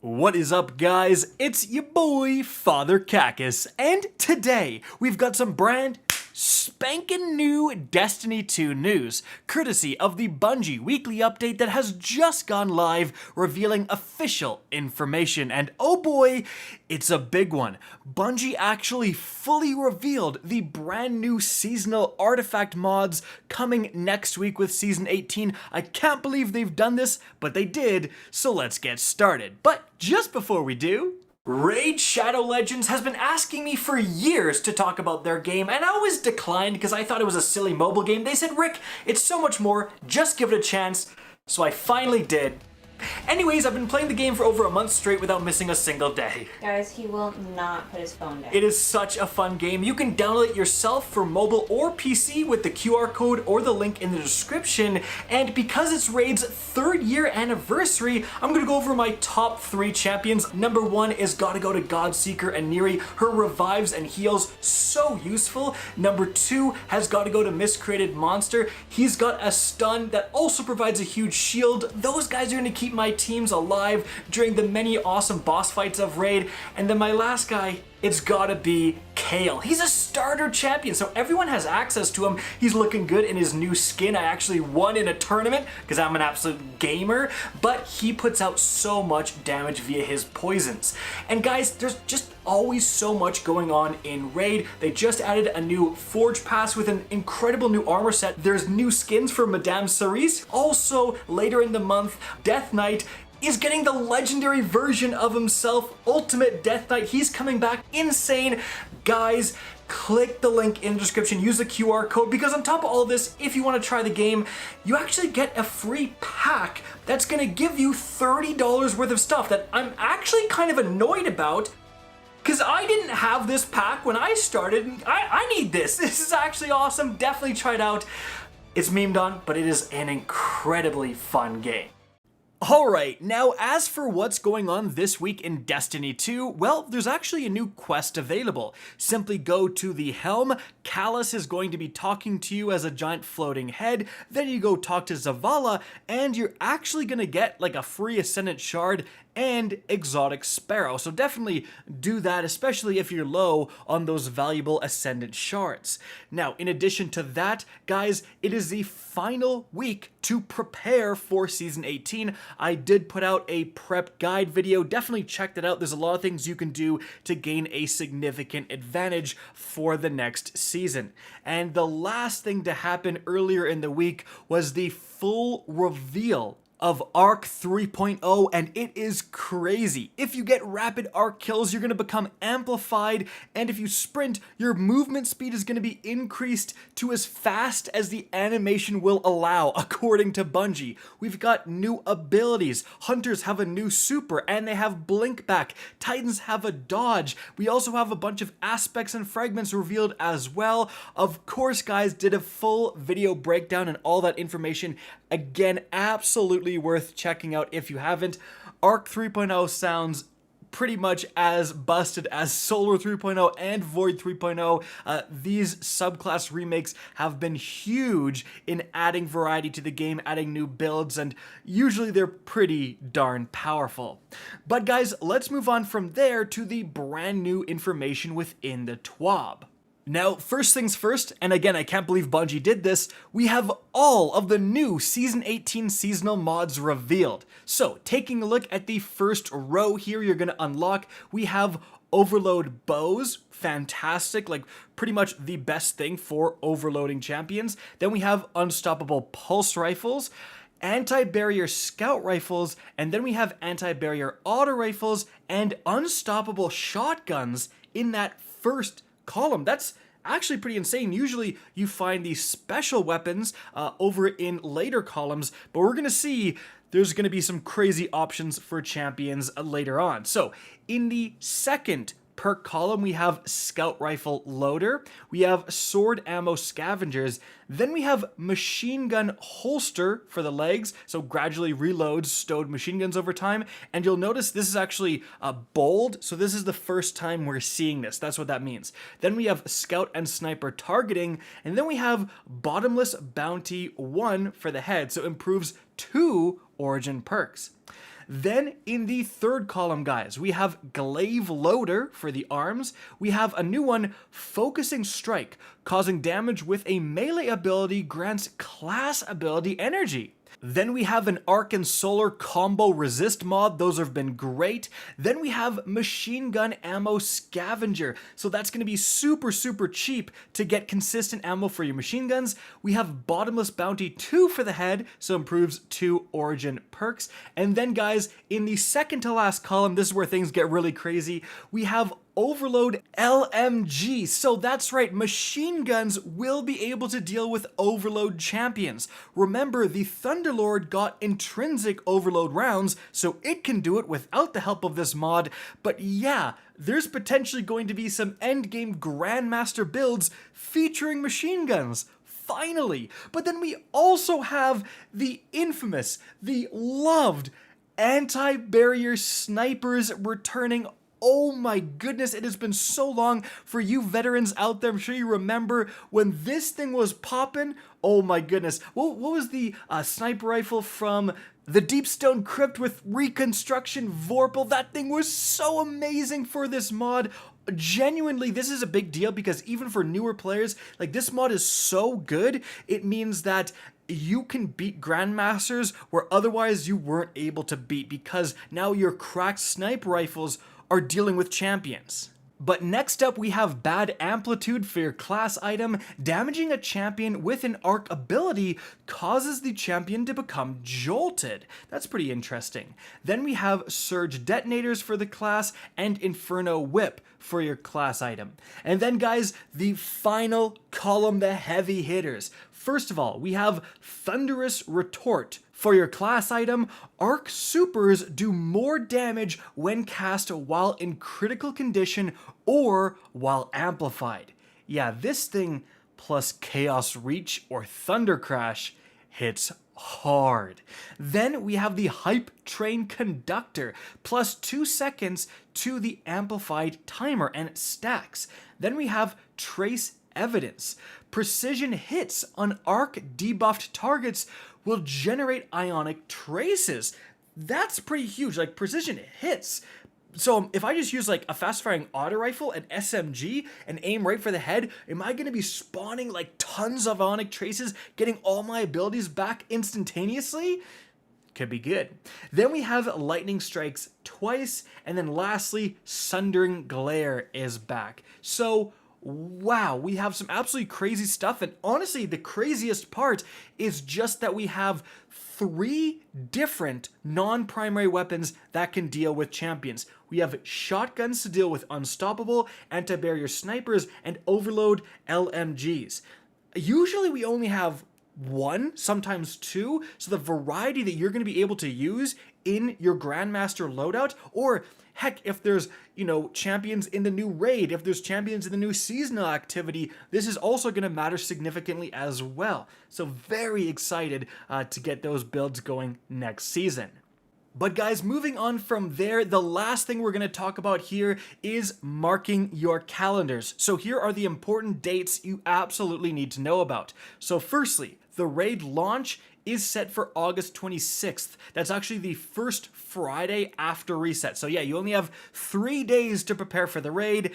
What is up, guys? It's your boy, Father Cacus, and today we've got some brand spanking new Destiny 2 news, courtesy of the Bungie weekly update that has just gone live, revealing official information. And oh boy, it's a big one. Bungie actually fully revealed the brand new seasonal artifact mods coming next week with Season 18. I can't believe they've done this, but they did, so let's get started. But just before we do, Raid Shadow Legends has been asking me for years to talk about their game, and I always declined because I thought it was a silly mobile game. They said, Rick, it's so much more, just give it a chance. So I finally did. Anyways, I've been playing the game for over a month straight without missing a single day. Guys, he will not put his phone down. It is such a fun game. You can download it yourself for mobile or PC with the QR code or the link in the description. And because it's Raid's 3rd year anniversary, I'm gonna go over my top 3 champions. Number 1 is gotta go to Godseeker and Neri. Her revives and heals, so useful. Number 2 has gotta go to Miscreated Monster. He's got a stun that also provides a huge shield. Those guys are gonna keep my teams alive during the many awesome boss fights of Raid. And then my last guy, it's gotta be Kale. He's a starter champion, so everyone has access to him. He's looking good in his new skin. I actually won in a tournament because I'm an absolute gamer, but he puts out so much damage via his poisons. And guys, there's just always so much going on in Raid. They just added a new Forge Pass with an incredible new armor set. There's new skins for Madame Cerise. Also, later in the month, Death Knight is getting the legendary version of himself, Ultimate Death Knight. He's coming back insane. Guys, click the link in the description, use the QR code, because on top of all this, if you want to try the game, you actually get a free pack that's going to give you $30 worth of stuff that I'm actually kind of annoyed about, because I didn't have this pack when I started. I need this. This is actually awesome. Definitely try it out. It's memed on, but it is an incredibly fun game. Alright, now as for what's going on this week in Destiny 2, well, there's actually a new quest available. Simply go to the Helm, Callus is going to be talking to you as a giant floating head, then you go talk to Zavala, and you're actually gonna get like a free Ascendant Shard and Exotic Sparrow. So definitely do that, especially if you're low on those valuable Ascendant Shards. Now, in addition to that, guys, it is the final week to prepare for Season 18. I did put out a prep guide video. Definitely check that out. There's a lot of things you can do to gain a significant advantage for the next season. And the last thing to happen earlier in the week was the full reveal of Arc 3.0, and it is crazy. If you get rapid arc kills, you're going to become amplified, and if you sprint, your movement speed is going to be increased to as fast as the animation will allow, according to Bungie. We've got new abilities. Hunters have a new super, and they have blink back. Titans have a dodge. We also have a bunch of aspects and fragments revealed as well. Of course, guys, did a full video breakdown and all that information. Again, absolutely worth checking out if you haven't. Arc 3.0 sounds pretty much as busted as Solar 3.0 and Void 3.0. These subclass remakes have been huge in adding variety to the game, adding new builds, and usually they're pretty darn powerful. But guys, let's move on from there to the brand new information within the TWAB. Now, first things first, and again, I can't believe Bungie did this, we have all of the new Season 18 seasonal mods revealed. So, taking a look at the first row here, you're going to unlock, we have Overload Bows, fantastic, like pretty much the best thing for overloading champions. Then we have Unstoppable Pulse Rifles, Anti-Barrier Scout Rifles, and then we have Anti-Barrier Auto Rifles and Unstoppable Shotguns in that first column. That's actually pretty insane. Usually you find these special weapons over in later columns, but we're gonna see there's gonna be some crazy options for champions later on. So in the second perk column, we have Scout Rifle Loader, we have Sword Ammo Scavengers, then we have Machine Gun Holster for the legs, so gradually reloads stowed machine guns over time, and you'll notice this is actually bold, so this is the first time we're seeing this, that's what that means. Then we have Scout and Sniper Targeting, and then we have Bottomless Bounty 1 for the head, so improves 2 Origin perks. Then in the third column, guys, we have Glaive Loader for the arms. We have a new one, Focusing Strike, causing damage with a melee ability, grants class ability energy. Then we have an Arc and Solar combo resist mod. Those have been great. Then we have Machine Gun Ammo Scavenger. So that's going to be super cheap to get consistent ammo for your machine guns. We have Bottomless Bounty 2 for the head, so improves 2 origin perks. And then guys, in the second to last column, this is where things get really crazy. We have Overload LMG. So that's right, machine guns will be able to deal with overload champions. Remember, the Thunderlord got intrinsic overload rounds, so it can do it without the help of this mod. But yeah, there's potentially going to be some endgame Grandmaster builds featuring machine guns. Finally. But then we also have the infamous, the loved anti-barrier snipers returning. Oh my goodness, it has been so long for you veterans out there. I'm sure you remember when this thing was popping. Oh my goodness. What was the sniper rifle from the Deepstone Crypt with Reconstruction Vorpal? That thing was so amazing for this mod. Genuinely, this is a big deal because even for newer players, like this mod is so good, it means that you can beat Grandmasters where otherwise you weren't able to beat because now your cracked sniper rifles are dealing with champions. But next up we have Bad Amplitude for your class item. Damaging a champion with an arc ability causes the champion to become jolted. That's pretty interesting. Then we have Surge Detonators for the class and Inferno Whip for your class item. And then guys, the final column, the heavy hitters. First of all, we have Thunderous Retort. For your class item, Arc Supers do more damage when cast while in critical condition or while amplified. Yeah, this thing plus Chaos Reach or Thunder Crash hits hard. Then we have the Hype Train Conductor, plus 2 seconds to the amplified timer, and it stacks. Then we have Trace Evidence. Precision hits on arc debuffed targets will generate ionic traces. That's pretty huge, like precision hits. So if I just use like a fast firing auto rifle, an SMG, and aim right for the head, am I gonna be spawning like tons of ionic traces, getting all my abilities back instantaneously? Could be good. Then we have Lightning Strikes twice, and then lastly, Sundering Glare is back. So wow, we have some absolutely crazy stuff, and honestly, the craziest part is just that we have 3 different non-primary weapons that can deal with champions. We have shotguns to deal with Unstoppable, anti-barrier snipers, and overload LMGs. Usually we only have 1, sometimes 2, so the variety that you're going to be able to use in your Grandmaster loadout, or heck, if there's, champions in the new raid, if there's champions in the new seasonal activity, this is also going to matter significantly as well. So very excited to get those builds going next season. But guys, moving on from there, the last thing we're going to talk about here is marking your calendars. So here are the important dates you absolutely need to know about. So firstly, the raid launch is set for August 26th. That's actually the first Friday after reset. So yeah, you only have 3 days to prepare for the raid,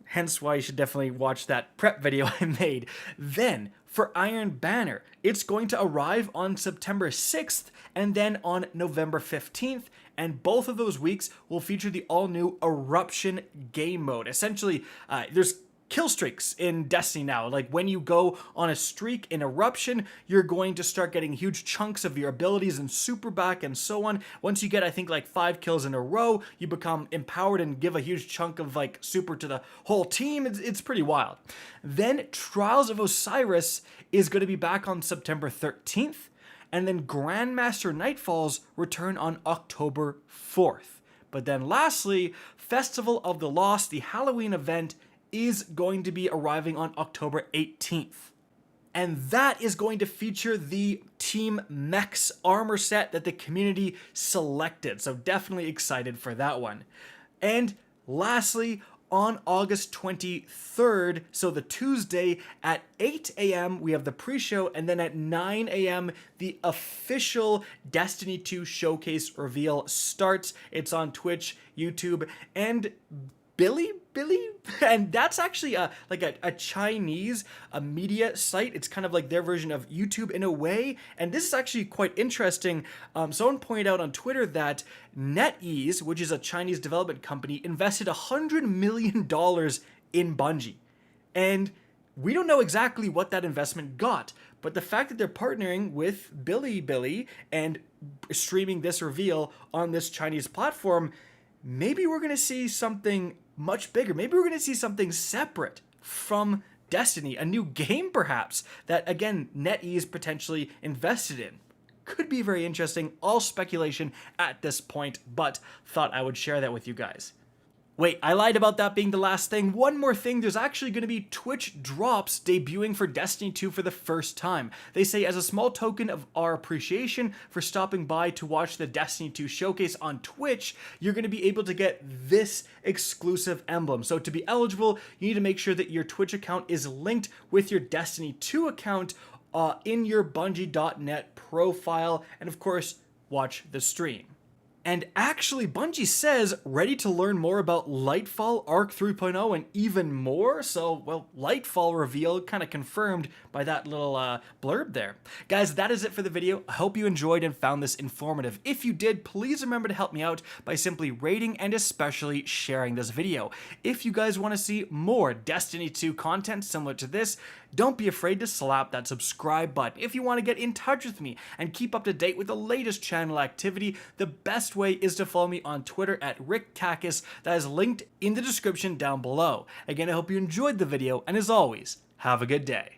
hence why you should definitely watch that prep video I made. Then, for Iron Banner, it's going to arrive on September 6th and then on November 15th, and both of those weeks will feature the all-new Eruption game mode. Essentially, there's kill streaks in Destiny now. Like when you go on a streak in Eruption, you're going to start getting huge chunks of your abilities and super back and so on. Once you get, I think, like 5 kills in a row, you become empowered and give a huge chunk of like super to the whole team. It's pretty wild. Then Trials of Osiris is going to be back on September 13th, and then Grandmaster Nightfalls return on October 4th. But then lastly, Festival of the Lost, the Halloween event, is going to be arriving on October 18th. And that is going to feature the Team Mechs armor set that the community selected. So definitely excited for that one. And lastly, on August 23rd, so the Tuesday at 8 a.m. we have the pre-show, and then at 9 a.m. the official Destiny 2 showcase reveal starts. It's on Twitch, YouTube, and Billy, and that's actually a Chinese media site. It's kind of like their version of YouTube in a way, and this is actually quite interesting. Someone pointed out on Twitter that NetEase, which is a Chinese development company, invested $100 million in Bungie, and we don't know exactly what that investment got, but the fact that they're partnering with Billy and streaming this reveal on this Chinese platform, maybe we're going to see something much bigger. Maybe we're going to see something separate from Destiny, a new game perhaps, that again, NetEase potentially invested in. Could be very interesting, all speculation at this point, but thought I would share that with you guys. Wait, I lied about that being the last thing. One more thing, there's actually going to be Twitch drops debuting for Destiny 2 for the first time. They say as a small token of our appreciation for stopping by to watch the Destiny 2 showcase on Twitch, you're going to be able to get this exclusive emblem. So to be eligible, you need to make sure that your Twitch account is linked with your Destiny 2 account in your Bungie.net profile, and of course, watch the stream. And actually, Bungie says ready to learn more about Lightfall, Arc 3.0, and even more. So, well, Lightfall reveal kind of confirmed by that little blurb there. Guys, that is it for the video. I hope you enjoyed and found this informative. If you did, please remember to help me out by simply rating and especially sharing this video. If you guys want to see more Destiny 2 content similar to this, don't be afraid to slap that subscribe button. If you want to get in touch with me and keep up to date with the latest channel activity, the best way is to follow me on Twitter at RickKakis. That is linked in the description down below. Again, I hope you enjoyed the video, and as always, have a good day.